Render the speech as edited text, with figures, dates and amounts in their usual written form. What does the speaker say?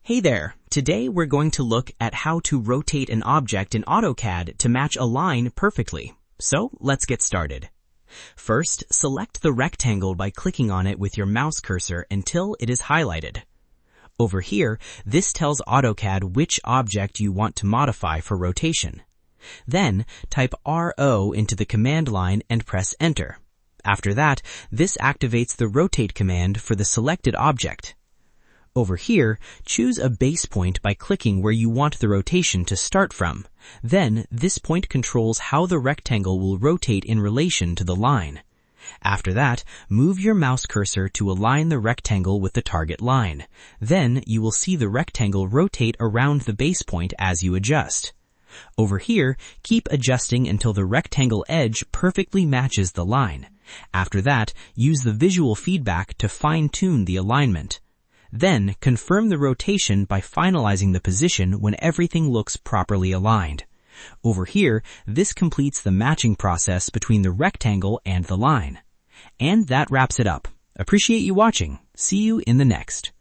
Hey there! Today we're going to look at how to rotate an object in AutoCAD to match a line perfectly. So let's get started. First, select the rectangle by clicking on it with your mouse cursor until it is highlighted. Over here, this tells AutoCAD which object you want to modify for rotation. Then, type RO into the command line and press Enter. After that, this activates the Rotate command for the selected object. Over here, choose a base point by clicking where you want the rotation to start from. Then, this point controls how the rectangle will rotate in relation to the line. After that, move your mouse cursor to align the rectangle with the target line. Then, you will see the rectangle rotate around the base point as you adjust. Over here, keep adjusting until the rectangle edge perfectly matches the line. After that, use the visual feedback to fine-tune the alignment. Then, confirm the rotation by finalizing the position when everything looks properly aligned. Over here, this completes the matching process between the rectangle and the line. And that wraps it up. Appreciate you watching. See you in the next.